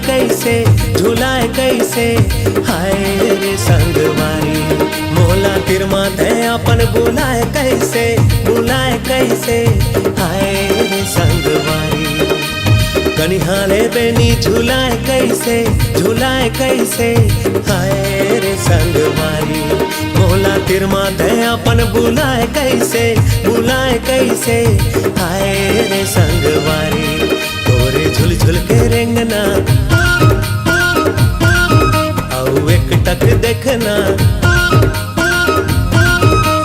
कैसे झुलाए कैसे, हाय रे संगवारी। मोला तिर माथे अपन बुलाए कैसे हाय रे संगवारी। कनिहाले बेनी झुलाए कैसे हाय रे संगवारी। मोला तिर माथे अपन बुलाए कैसे हाय रे संगवारी। तोरे झुल झुल के रेंगना आउ एक टक देखना,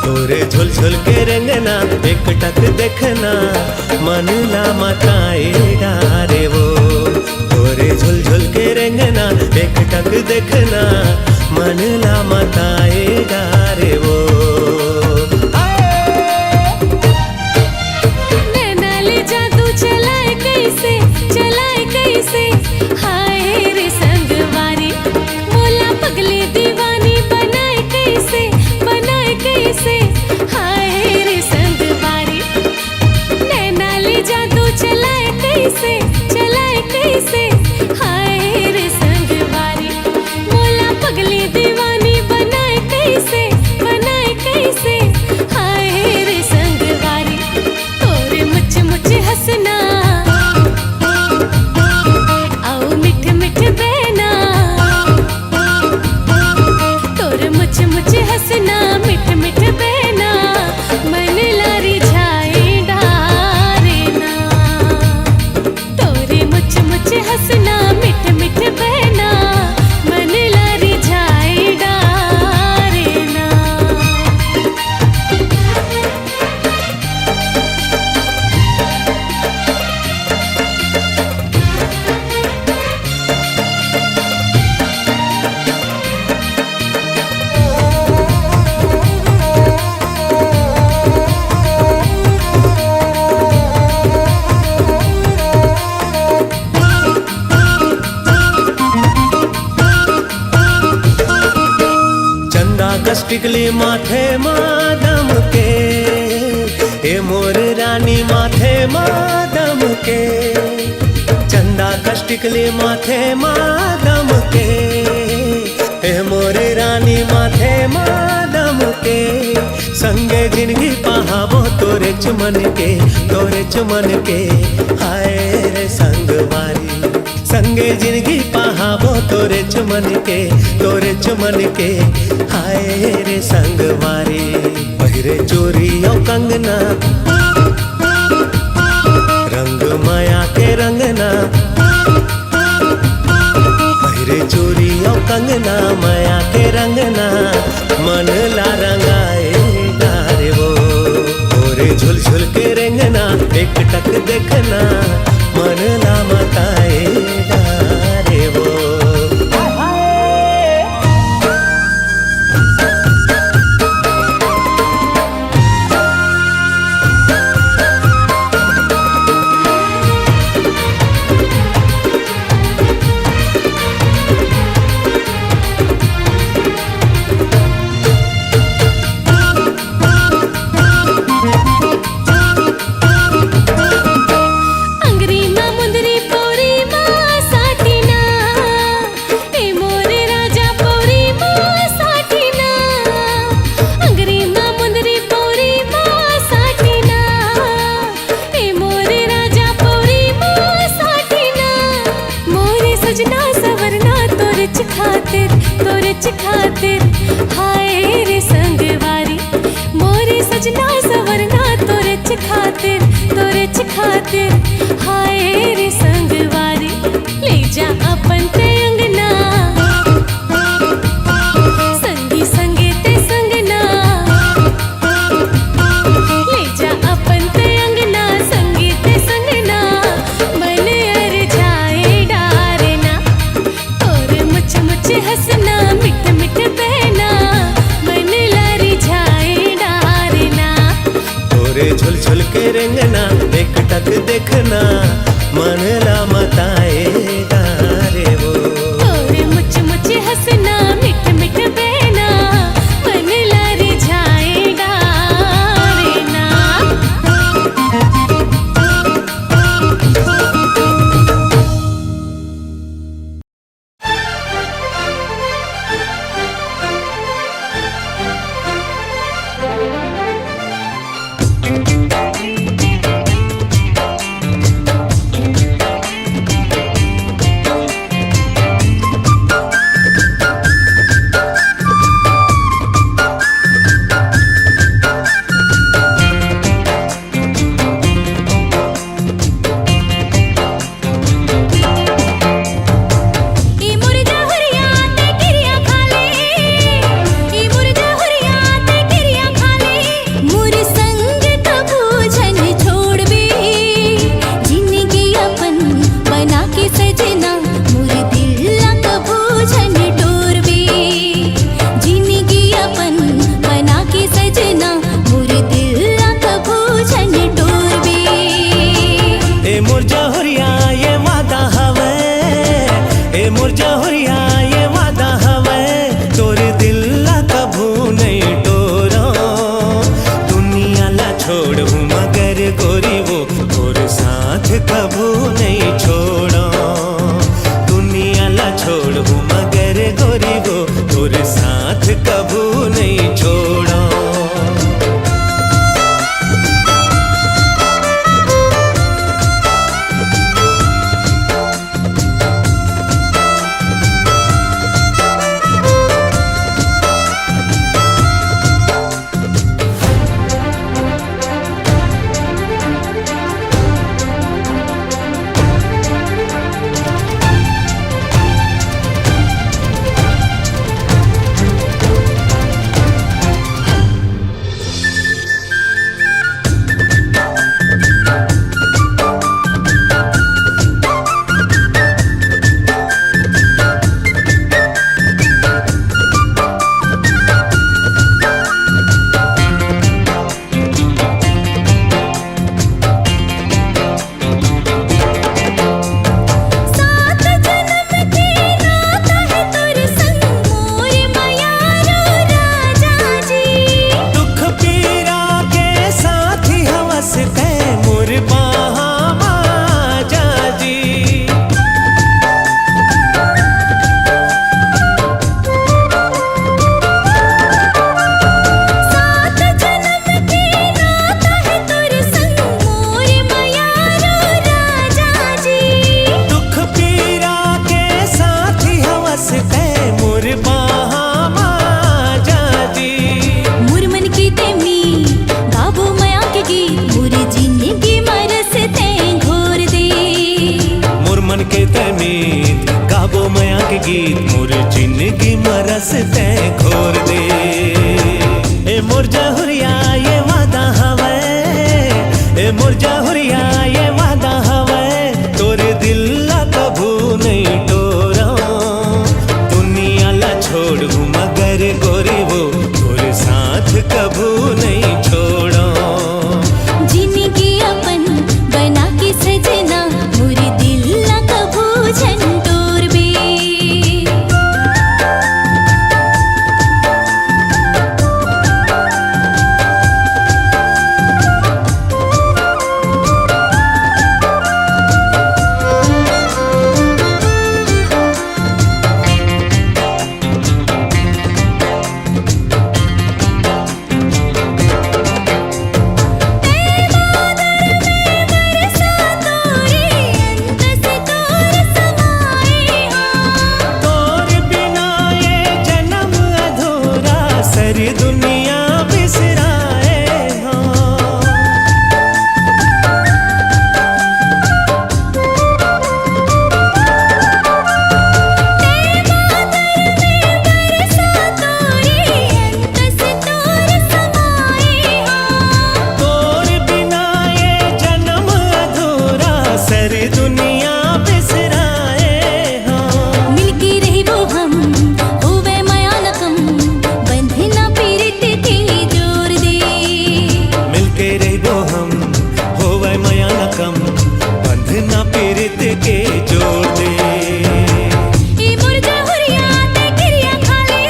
तोरे झुल झुल के रेंगना एक टक देखना, मन ला मताए डारे वो। तोरे झुल झुल के रेंगना एक टक देखना, मन ला मताए डारे वो। हाय रे संगवारी। मोला पगले दीवानी बनाए कैसे हाय रे संगवारी। नैना ले जादू चलाए कैसे हाय रे संगवारी। मोला पगले दीवानी बनाए कैसे हाय रे संगवारी। तोरे मुझ हंसना मुझे हंसना मिठ मिठ बहना, मन लारी जाए डारे ना। तोरे मुझे हंसना मिठ मिठ बहना, मन लारी जाए डारे ना। टिकली माथे मादम के, ए मोर रानी माथे मादम के। चंदा कष्टिकली माथे मादम के, ए मोर रानी माथे मादम के। संगे जिंदगी पहावो तोरे चुमन के हाय रे संगवारी। संगे जिंदगी पहावो तोरे चुमन के हाय रे संगवारी। पहिरे चोरी और कंगना रंग माया के रंगना, पहिरे चोरी और कंगना माया के रंगना, मन ला रंगाए डारे वो। तोरे झुल झुल के रेंगना एक टक देखना, मन ला मताए डारे वो। खातिर हाय रे संगवारी। मोरे सजना सवरना तोरे खातिर हाय रे संगवारी। ले जा अपन ते अंगना संगी संगे ते संगना, ले जा अपन ते अंगना संगी ते संगना, मन अर जाए डारे ना। तोरे मुझे हंसना मिठ मिठ बहना, मन लारी जाए डारे ना। तोरे झुल झुल के रेंगना एक टक देखना, रस तैं घोर दे। ए मोर जहुरिया ये वादा हवे, ए मोर जहुरिया ये वादा हवे, तोरे दिल ला कभू नहीं टोरा। दुनिया ला छोड़ू मगर गोरी वो तोरे साथ कभू नहीं छोड़ा। जिंदगी अपन बना के सजना, मोरे दिल ला कभू झंटोर बे। दुनिया बिसराए हाँ। तोर बिना ये जन्म अधूरा, सारी दुनिया बिसराए हाँ। मिलके रही वो हम होवे माया न कम, बंधना पीरित के जोर दे। मिलके रहो हम होवे माया न कम, बंधना पीरित के जोड़ दे। ई मोर जहुरिया ते क्रिया खाले,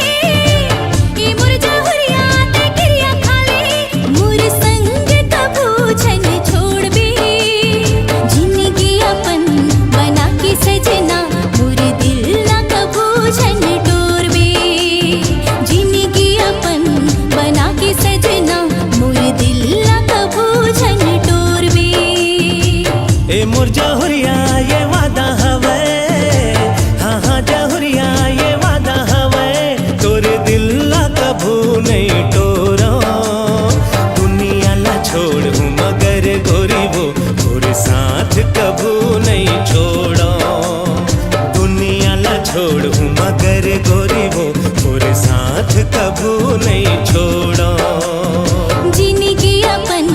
ई मोर जहुरिया ते क्रिया खाले, मोर संग कभू छन छोड़ बे। जिंदगी अपन बना के सजना, मोर दिल ला कभू छन टोर बे। जिंदगी अपन बना के सजना, मोर दिल ला कभू छन टोर बे। ए मोर जहुरिया ये वादा हवे, हाँ हाँ जहुरिया ये वादा हवे, तोरे दिल ला कभू नहीं टोरा। दुनिया ला छोड़ू मगर गोरी वो तोरे साथ कभू नहीं छोड़ा। दुनिया ला छोड़ू मगर गोरी वो तोरे साथ कभू नहीं छोड़ा। जिंदगी अपन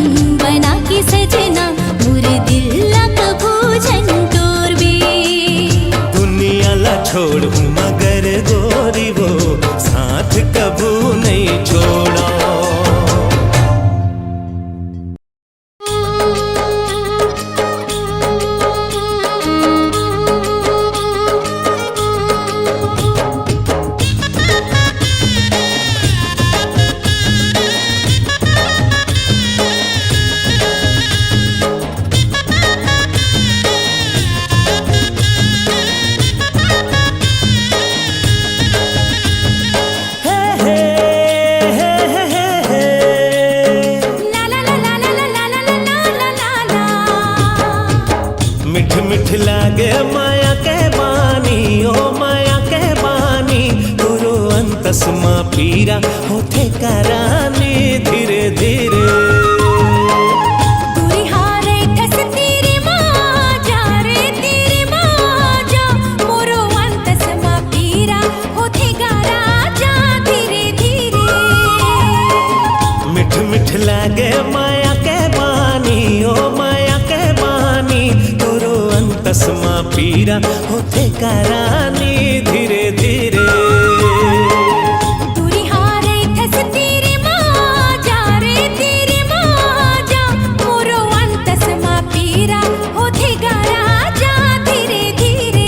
बना के सजना, मोर दिल ला कभू झंटोर बे। दुनिया ला छोड़ू मगर गोरी वो साथ कभू नहीं छोड़ा। मिठ मिठ लागे माया के बानी, ओ माया के बानी, तुरो अंतस माँ पीरा होते करानी धीरे धीरे। दूरी हारे ठस तेरी माँ जा रे तेरी माँ जा, मोरो अंतस माँ पीरा होते गारा जा धीरे धीरे। मिठ मिठ लागे माया के बानी, ओ माया के बानी, तुरो अंतस माँ पीरा होते करानी धीरे धीरे। दूरी हारे ठस तेरी माँ जा रे तेरी माँ जा, मोरो अंतस माँ पीरा होते गारा जा धीरे धीरे।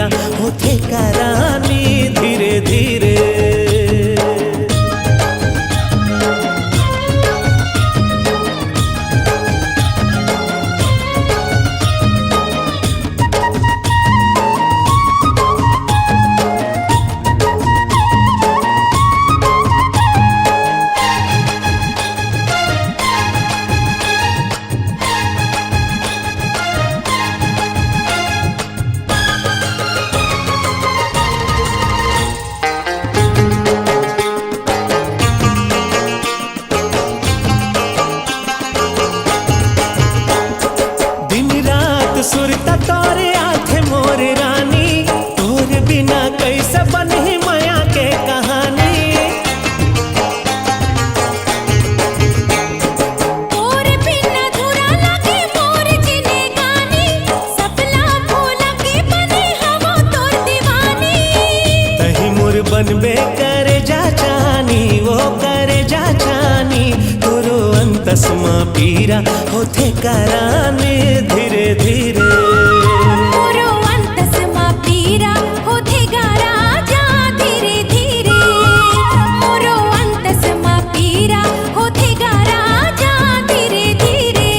पीरा होथे का रानी धीरे धीरे। सुरता तोरे आखे मोरे रानी, तोरे बिना कैसे बनही माया के कहानी। तोरे बिना धुरा लगे मोर जिने गानी, सपना भूला के बने हवा तोर दीवानी। तही मोर बनबे करे जा जानी, वो करे जा जानी, तोरो अंतसमा पीरा होथे कराने धीरे धीरे। मोरो अंतसमा पीरा होथे गारा जा धीरे धीरे। मोरो अंतसमा पीरा होथे गारा जा धीरे धीरे।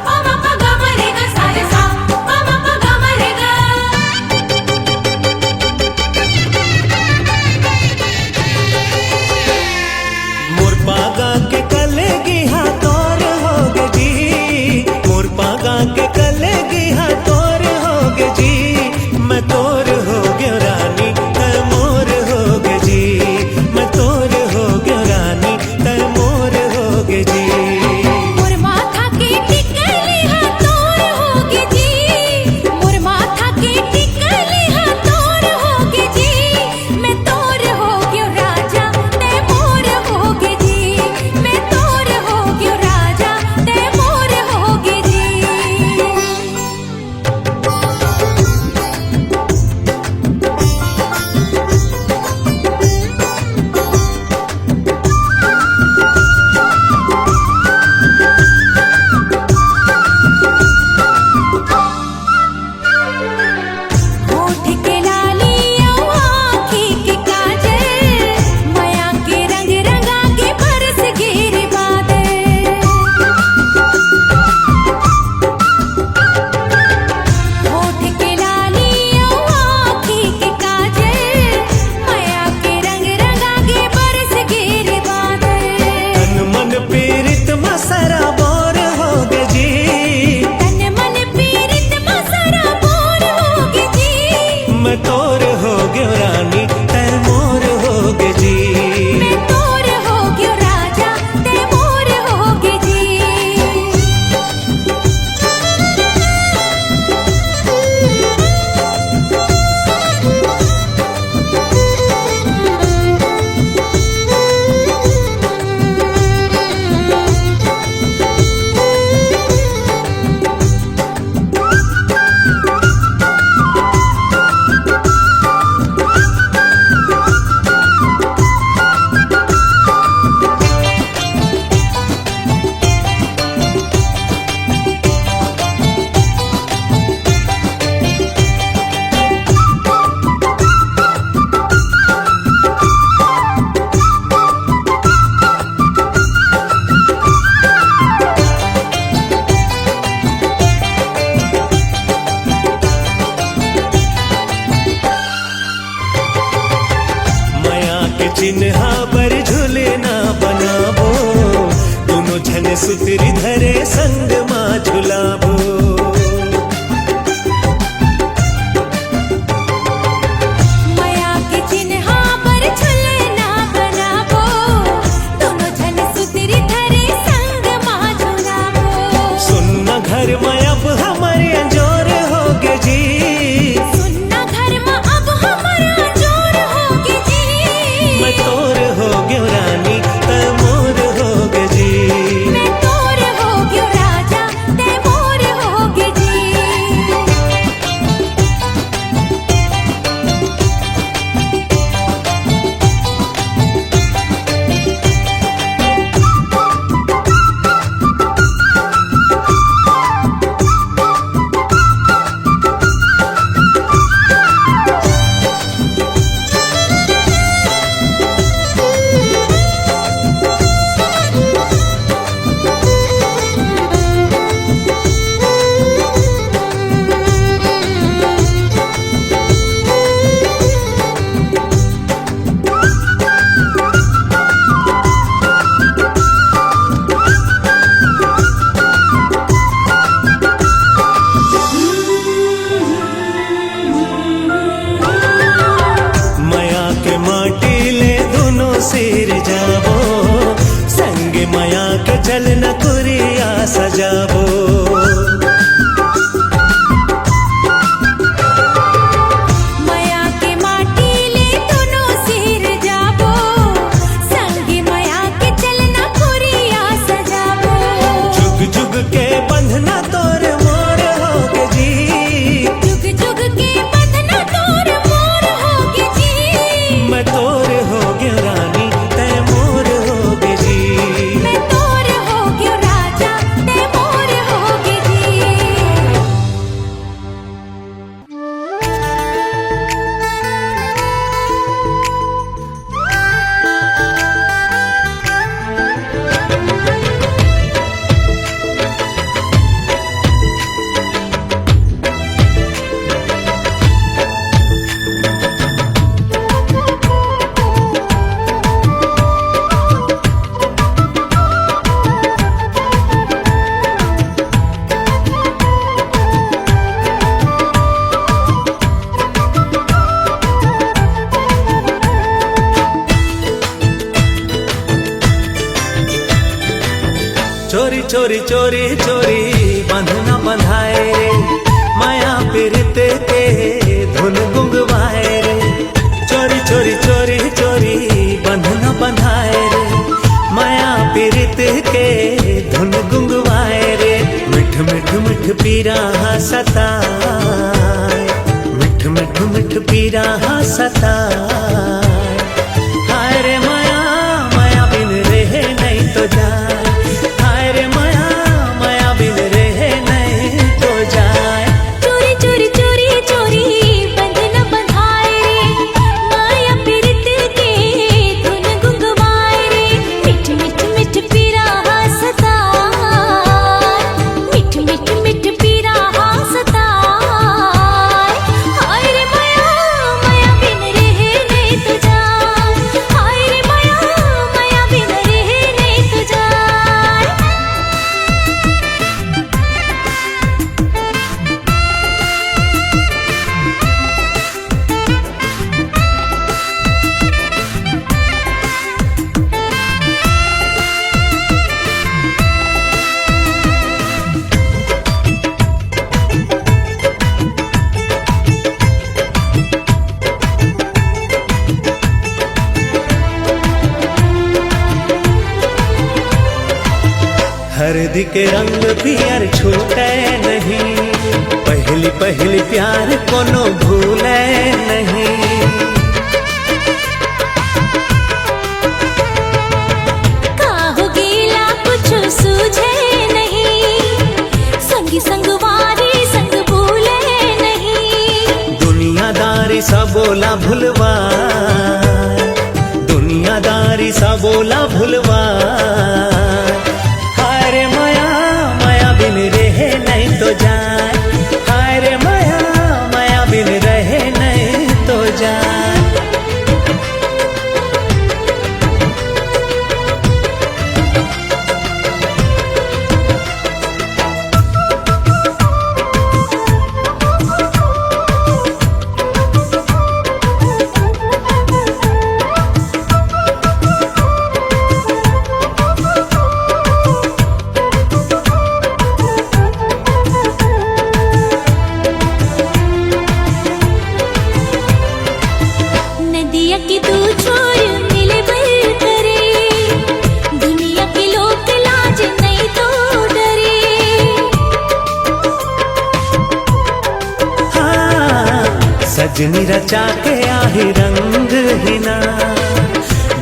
पामा पगा मरेगा सारे सा, पामा पगा मरेगा। मोर पागा के कलेगी हाँ तोर होगे जी, मोर पागा के कलेगी हाँ तोर होगे जी। मैं तोर होगे रानी तै मोर होगे जी, मैं तोर होगे रानी तै मोर होगे जी। मोर माथा के टिकली हाँ तोर होगे जी, मोर माथा के टिकली हाँ तोर होगे जी। मैं तोर होगे राजा ते मोर होगे जी, मैं तोर होगे राजा ते मोर होगे जी। होठ के लाली औ आँखी के काजल, माया के रंग रंगा के बरस गिर बादल। होठ के लाली औ आँखी के काजल, माया के रंग रंगा के बरस गिर बादल। तन मन पीरित मसरा बोर होगे जी, तन मन पीरित मसरा बोर होगे जी। मैं तोर होगे रानी तै मोर होगे जी। मैं तोर होगे राजा ते मोर होगे जी। माया के चिन्हा पर झूले ना बनाबो, दोनों झन सुतरी धरे संग माँ झुलाबो। माया के चिन्हा पर झूले ना बनाबो, दोनों जन सुतरी धरे संग माँ झुलाबो। सुनना घर में अब हमारे अंजोर होगे जी, सुनना घर में अब हमारा जोर होगे जी। मैं तोर होगे रानी तै मोर होगे जी। मैं तोर होगे राजा ते मोर सजाबो। माया के माटी ले दोनों सिर जाबो, संगी माया के चलना पुरिया सजाबो। जुग जुग के बंधना तोर मोर होगे जी, जुग जुग के बंधना तोर मोर होगे जी। मैं तोर होगे रानी तै मोर होगे जी। मैं तोर होगे राजा ते मोर होगे जी। चोरी चोरी चोरी चोरी बंधना बंधाए रे, माया पीरित के धुन गुंगवाए रे। चोरी चोरी चोरी चोरी बंधना बंधाए रे, माया पीरित के धुन गुंगवाए रे। मिठ मिठ मिठ पीरा सताए, मिठ मिठ मिठ पीरा सताए। हाय रे माया माया बिन रहे नहीं तो जाए, चोरी चोरी चोरी चोरी बंधना बंधाए रे, माया पीरित के धुन गुंगवाए रे। मिठ मिठ मिठ पीरा सताए, मिठ मिठ मिठ पीरा सताए। हाय रे माया माया बिन रहे नहीं तो जाए, हाय रे माया माया बिन रहे नहीं तो जाए। हरदी के रंग पियर छूटे नहीं, पहली पहली प्यार कोनो भूले नहीं। काहो गीला कुछ सूझे नहीं, संगी संगवारी संग भूले नहीं। दुनियादारी सा बोला भुलवा, दुनियादारी सा बोला भुलवा। हाय रे माया माया बिन रहे नहीं तो जाए, हाय रे माया माया बिन रहे नहीं तो जाए। नदिया की तू छोर मिले बर करे, दुनिया के लोग लाज नहीं तो डरे। हाँ, सजनी रचा के आही रंग हिना,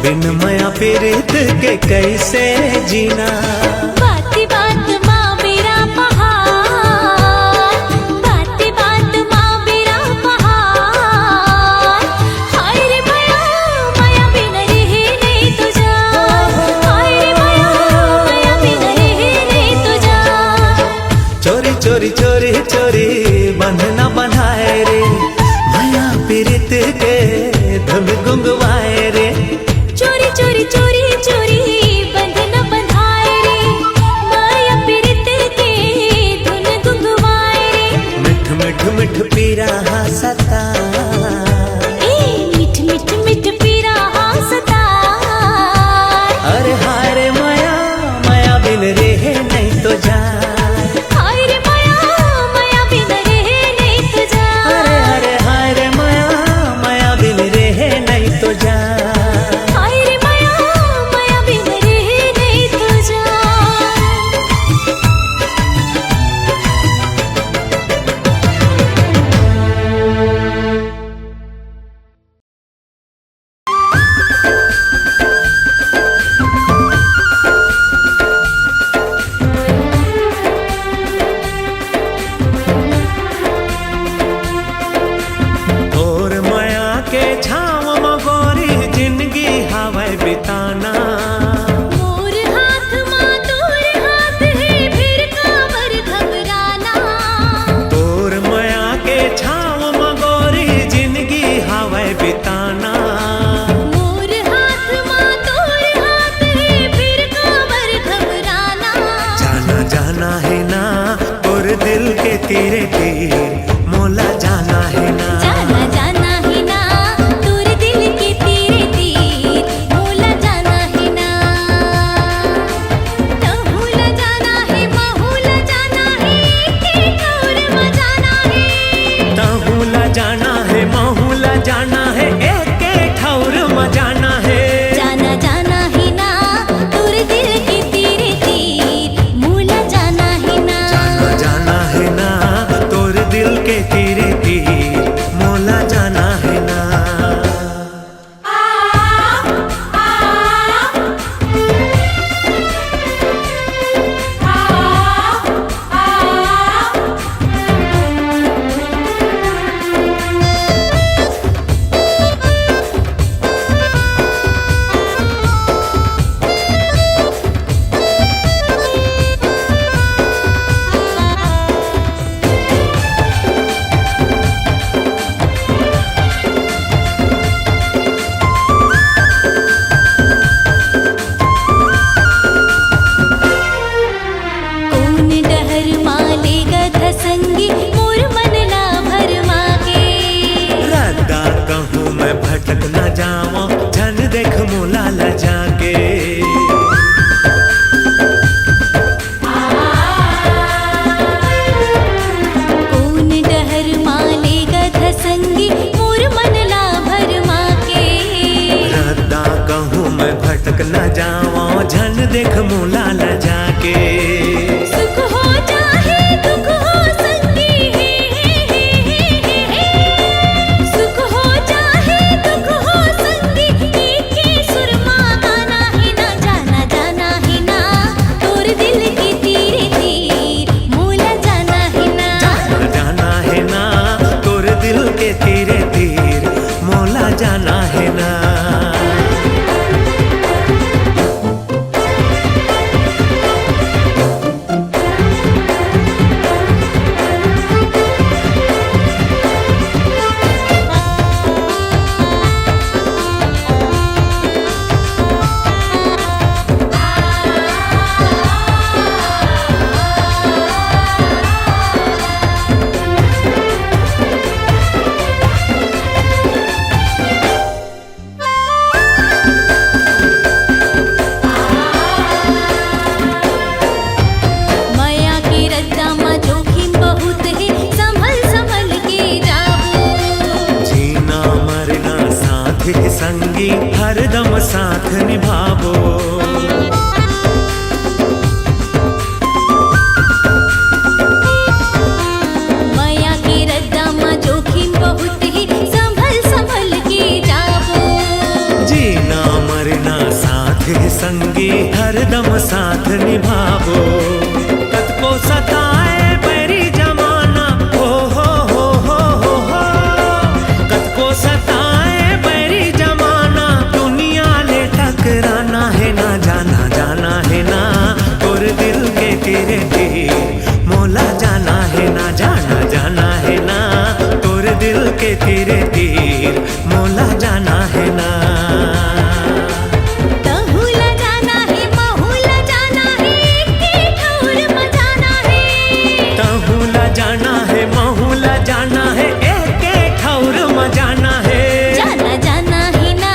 बिन माया पीरित के कैसे जीना। बाती बात माँ मेरा पहाड़, बाती बात माँ मेरा पहाड़। हाय रे माया माया बिन रहे नहीं तो जाए, हाय रे माया माया बिन रहे नहीं तो जाए। चोरी चोरी चोरी चोरी बंधना बंधाए रे, माया पीरित के धुन गुंगवाए रे। चोरी चोरी चोरी चोरी बंधना बंधाए रे, माया पीरित के धुन गुंगवाए रे। मिठ मिठ मिठ पीरा सताए, मिठ मिठ मिठ पीरा सताए। अरे हाय रे माया माया बिन रहे नहीं तो जा। जाना जाना है ना और दिल के तेरे तीर मोला जाना है ना। जाना जाना है ना तोर दिल के तेरे तीर मोला जाना है ना। तहुला जाना है महुला जाना है के ठौर म जाना है। तहुला जाना है महुला जाना है एक ठौर म जाना है। जाना जाना है ना तोर दिल के तेरे तीर मोला जाना है ना। जाना जाना है ना तोर दिल के तेरे तीर मोला जाना है ना। कौन डहर माले गध संगी मोर मन ला भर मागे। रद्दा कहूँ मैं भटक न जाऊं झन देख मोला ल जाके। कौन डहर माले गध संगी मोर मन ला भर मागे। रद्दा कहूँ मैं भटक न जाऊं झन देख मोला ल जाके। सुख हो चाहे दुख हो संगी सुख हो चाहे दुख हो संगी एके सुरमा गाना है ना। जाना जाना है ना तोर दिल के तीरे तीर मोला जाना है ना। जाना जाना है ना तोर दिल के तेरे तीर मोला जाना है ना। माया के रद्दा में जोखिम बहुत है संभल संभल के जाओ। जीना मरना साथ ही संगी हरदम साथ निभावो। माया के रद्दा में जोखिम बहुत है संभल संभल के जाओ। जीना मरना साथ ही संगी हरदम साथ निभावो। कद को सताए बैरी जमाना हो हो। कद को सताए बैरी जमाना दुनिया ले टकराना है ना। जाना जाना है ना तोर दिल के तेरे तीर मोला जाना है ना। जाना जाना है ना तोर दिल के तेरे तीर मोला जाना है ना। तहुला जाना है महुला जाना है के ठौर म जाना है। तहुला जाना है महुला जाना है एक ठौर म जाना है। जाना जाना है ना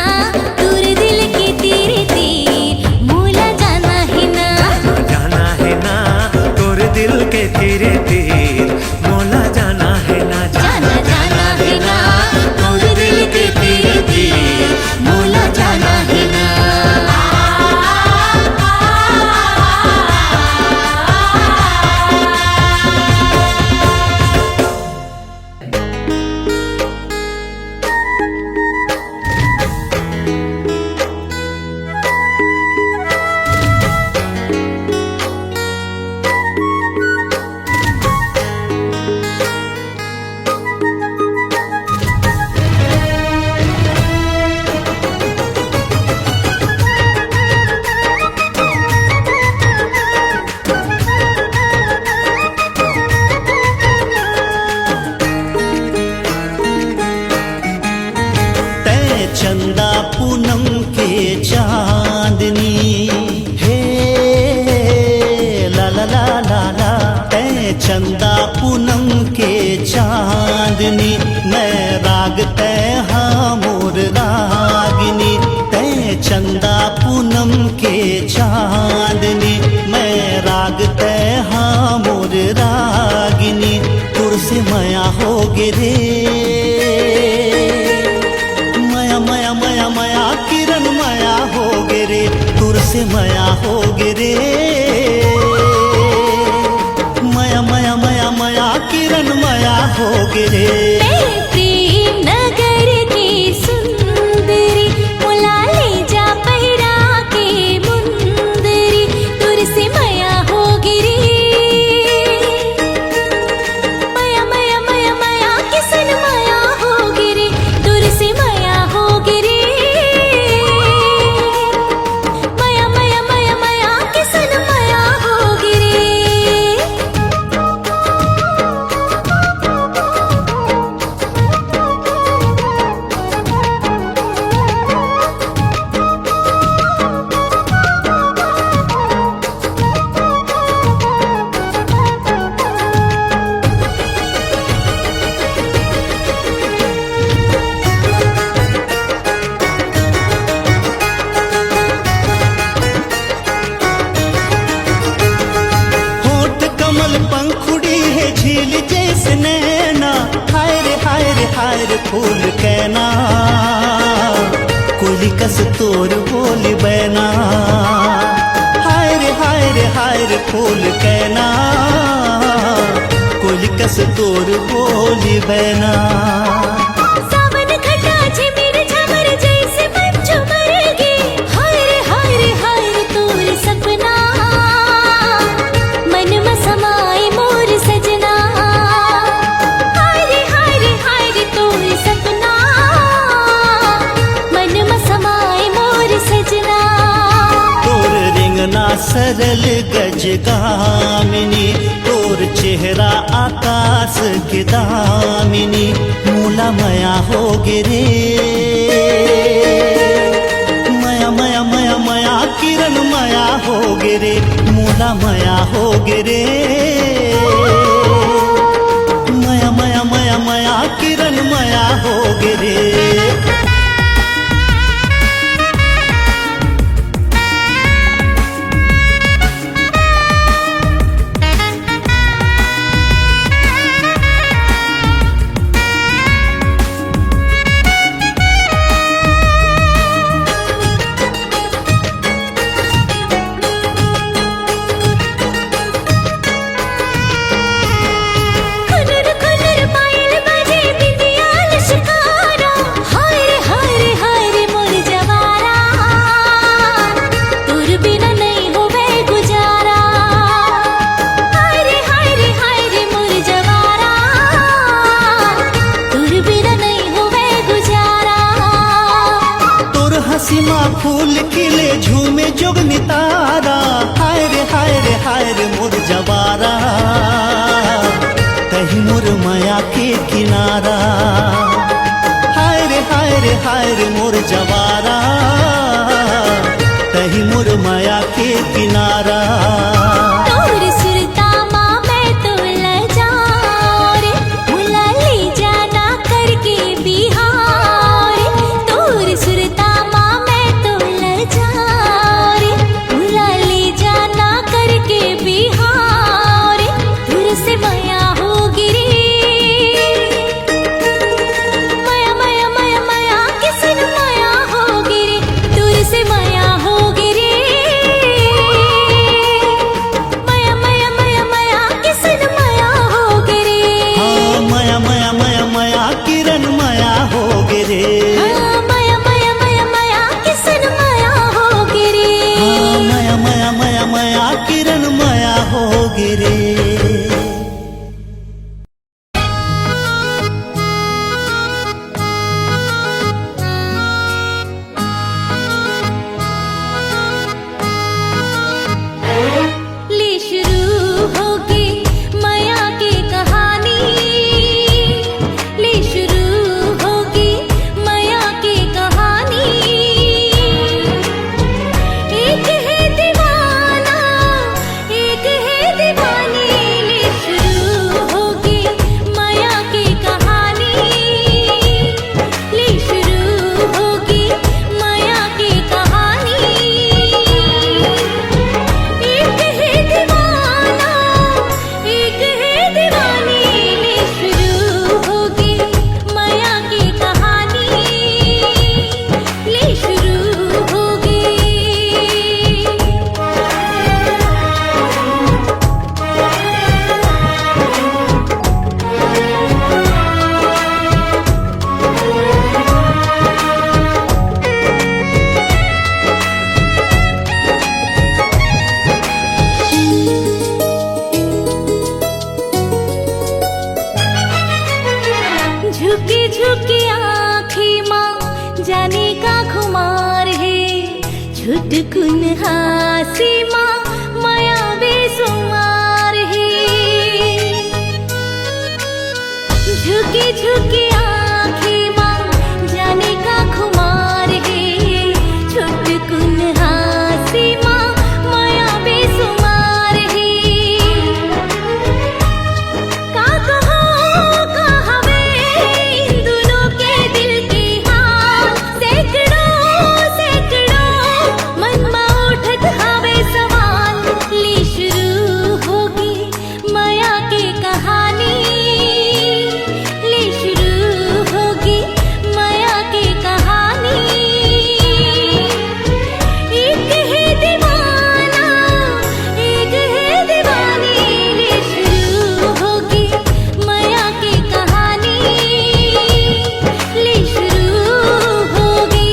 तोर दिल के तेरे तीर मोला जाना है ना। जाना जाना है ना तोर चंदा पूनम के चांदनी, मैं राग तय हाँ मोर रागिनी। तय चंदा पूनम के चांदनी, मैं राग तय हाँ मोर रागिनी। तुर से माया हो गे रे, माया माया माया माया किरण माया हो गे रे, तुर से माया हो गे रे। माया माया माया माया किरण माया हो गे रे। मैं प्रेम नगर की सुंदरी, मुला ले जा पैरा के मुंदरी, तुर से माया हो गिरी। माया माया माया माया किसन माया हो गिरी, तुर से माया हो गिरी। माया माया माया माया किसन माया हो गिरी। होठ कमल पंखुड़ी है झील जैसे नैना, हाय रे हाय रे हाय रे फूल कहना। कोली कस तोर बोली बैना, हाय रे हाय रे हाय रे फूल कहना। कोली कस तोर बोली बैना। सावन घटा झिमिर झमर जैसे मन झुमरगे, हाय रे हाय रे हाय रे तोर सपना। मन में समाए मोर सजना, हाय रे हाय रे हाय रे तोर सपना। मन में समाए मोर सजना। तोर रिंगना सरल गज गामिनी, तोर चेहरा आकाश के दामिनी। मूला माया हो गे रे, माया माया माया माया किरण माया हो गे रे। मूला माया हो गे रे, माया माया माया माया किरण माया हो गे रे। खुनर खुनर पायल बजे बिंदिया लश्कारा, हाय रे हाय रे हाय रे मोर जवारा। तोर बिना नहीं होवे गुजारा, हाय रे हाय रे हाय रे मोर जवारा। तोर बिना नहीं होवे गुजारा। तोर हंसी माँ फूल खिले झूमे जोगनी तारा, हाय रे हाय रे हाय रे मोर जवारा। तही मोर माया के किनारा, हाय रे हाय रे हाय रे मोर जवारा। तही मोर माया के किनारा। तोर सुरता माँ मैं तो लजाऊं रे, मुला ले जाना करके बिहार। तोर सुरता माँ मैं तो लजाऊं रे, मुला ले जाना करके बिहार। तुर से माया हो गिरी, माया माया माया माया किसन माया हो गिरी। तुर से माया हो गिरी, माया माया माया माया किसन माया हो गिरी। हाँ माया माया माया माया किरण माया हो गे रे। हाँ, माया माया माया माया किसन माया हो गिरी। हाँ माया माया माया माया किरण माया हो गे रे। ले शुरू होगी माया की कहानी, ले शुरू होगी माया की कहानी। एक है दीवाना, एक है दीवानी। छुटकुन हासी माँ माया बेसुमार है झुकी झुकी आँखें माँ जाने का खुमार है छुटकुन हासी माँ माया बेसुमार है का कहो कहावे इन दोनों के दिल की हाँ सैकड़ों मन में उठत हवे सवाल ली शुरू होगी माया की कहानी ली शुरू होगी माया की कहानी एक है दीवाना एक है दीवानी ली शुरू होगी माया की कहानी ली शुरू होगी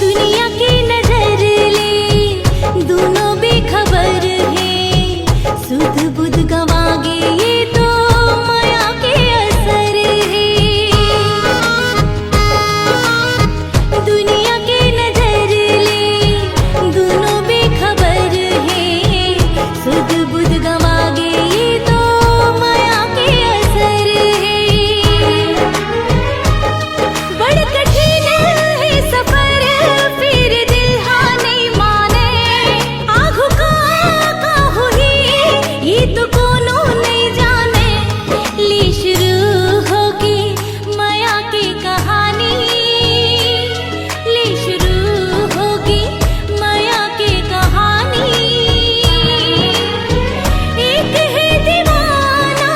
दुनिया की नजर ले दोनों बेखबर है सुध बुध गवागे ये तो माया के असर है दुनिया की नजर ले दोनों बेखबर है सुध बुध गवागे ये तो माया के असर है बड़ कठिन है सफर फिर दिल हाँ नहीं माने आँखों का हुई ये तो कोनो नहीं जाने ली शुरू होगी माया की कहानी ली शुरू होगी माया की कहानी एक है दीवाना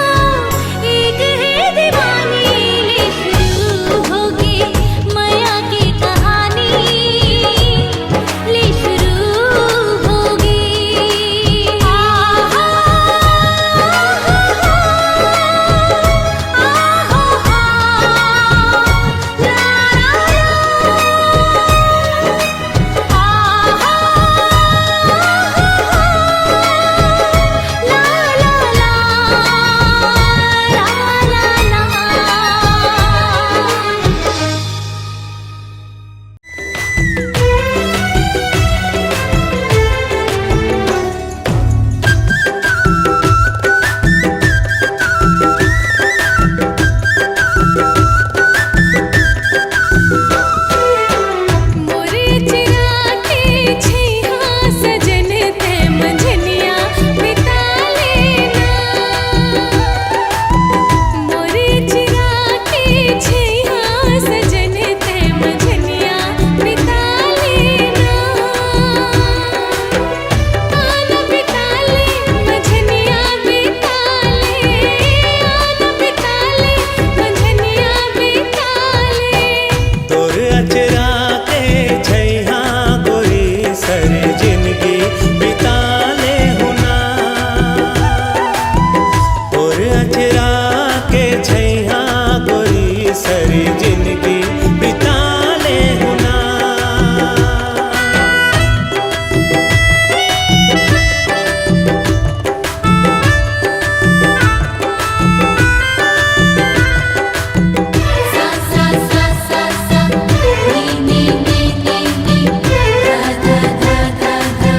एक है दीवानी ली शुरू होगी माया की कहानी ली शुरू होगी मोरे चिरा के छैया सजन ते मंझनिया बिता लेना मोरे चिरा के छैया सजन ते मंझनिया बिता लेना आना बिता ले मंझनिया बिता ले आना बिता ले मंझनिया बिता ले तोर अचरा के छैया गोरी सर जिंदगी बिता ले हुना तोर अचरा के छैया गोरी सर जिंदगी बिता ले हुना सा सा सा सा सा नी धा धा धा धा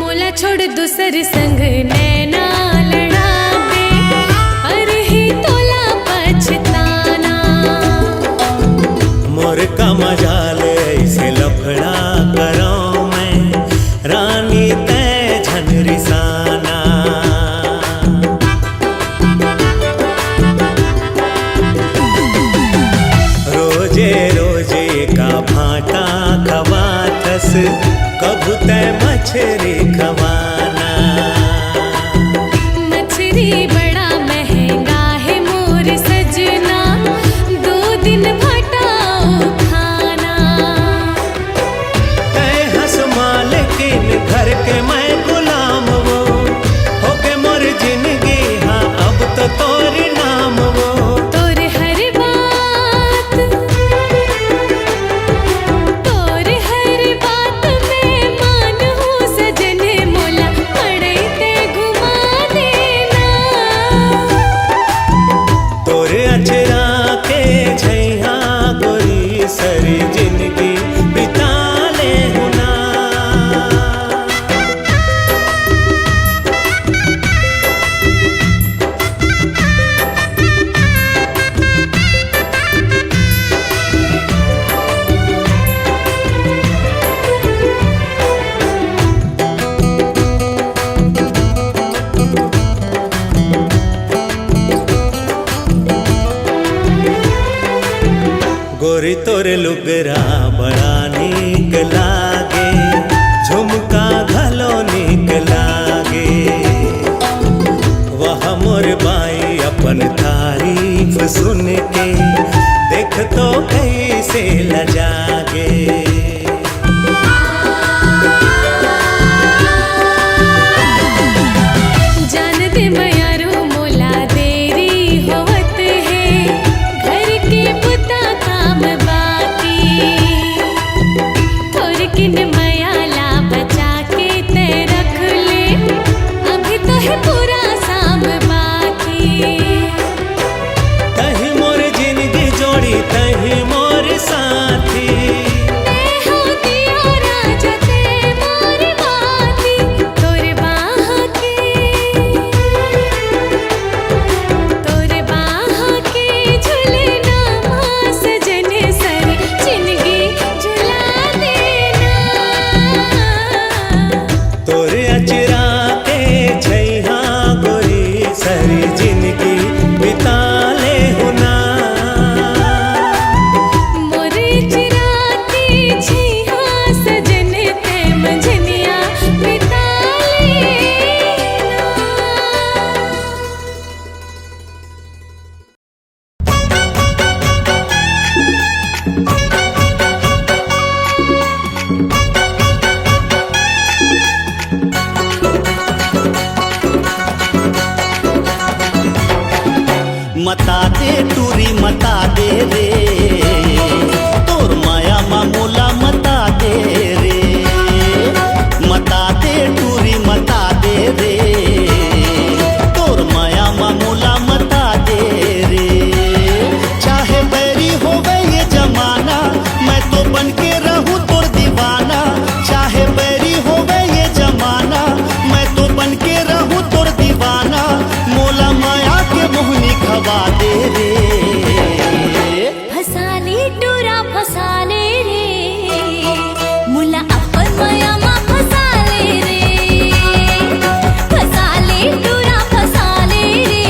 मोला छोड़ दूसर संग नैना लड़ा दे अरे ही तोला पछताना मोर का मजाल ऐसे लफड़ा कराऊं मैं रानी तै झनरिसाना रोजे रोजे का भाटा खवाथस कभू तै मछरी खवाना मछरी बड़ा महंगा गोरी तोरे लुगरा बड़ा नीक लागे, झुमका घलो नीक लागे। वह मोर बाई अपन तारीफ सुन के देख तो कैसे लजागे। मता दे टूरी मता दे रे, तोर माया मामूला मता दे रे। मता दे टूरी मता दे रे, तोर माया मामूला मता दे रे। चाहे बैरी होवे ये जमाना, मैं तो बन के रहूं तोर दीवाना। चाहे बैरी होवे ये जमाना, मैं तो बन के रहूं तोर दीवाना। मोला माया के मोहनी खवा दे रे, फसाले टूरा फसाले रे, मुला अपन माया मा फसाले रे। फसाले टूरा फसाले रे,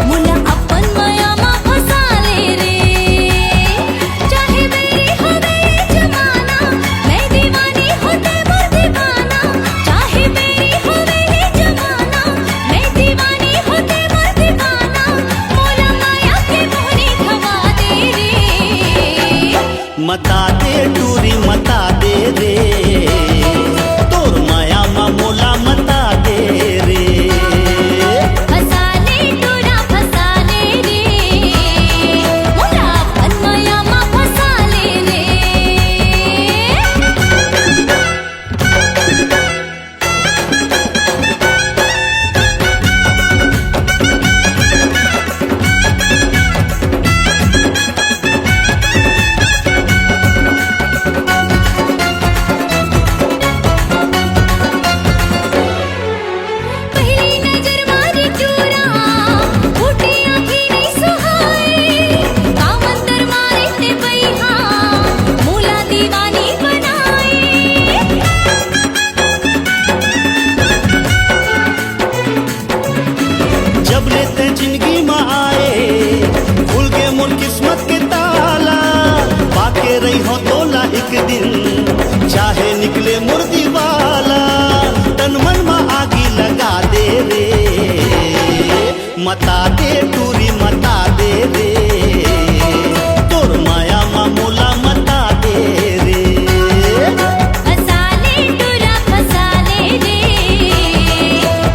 मुला अपन माया मा फसाले रे। चाहे मेरी होवे ये जमाना, मैं दीवानी होते मोर दीवाना। चाहे मेरी होवे ये जमाना, मैं दीवानी होते मोर दीवाना। मोला माया के मोहनी खवा दे रे, मता दे टूरी मता दे रे, तोर माया मामूला मता दे रे। फसाले टूरा फसाले रे, मुला अपन माया मा फसाले रे। पहली नजर मारी चूरा, फूटी आँखी नहीं सुहाए। कामंदर मारे ते बैहा, मूला दीवानी बनाए। जब लेते जिंदगी में आए, खुल के मोर किस्मत के ताला। पाके रही हो तोला एक दिन, चाहे निकले मोर दीवाला। तन मन में आगी लगा दे रे, मता दे टूरी मता दे रे, तोर माया मामूला मता दे रे। फसाले टूरा फसाले रे,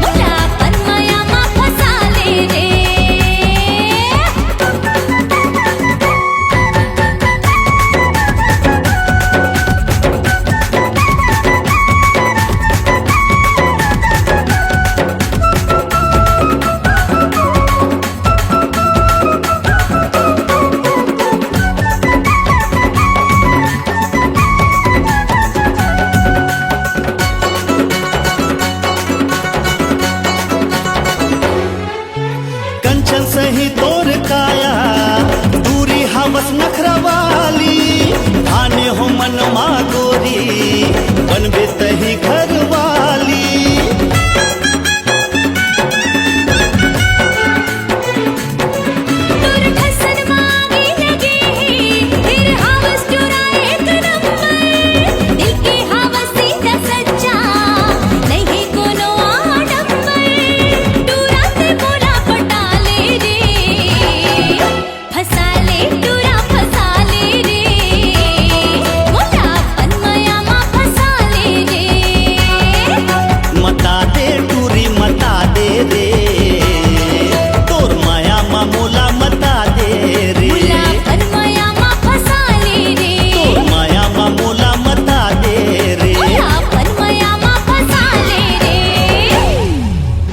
मुला अपन माया मा फसाले रे। मामू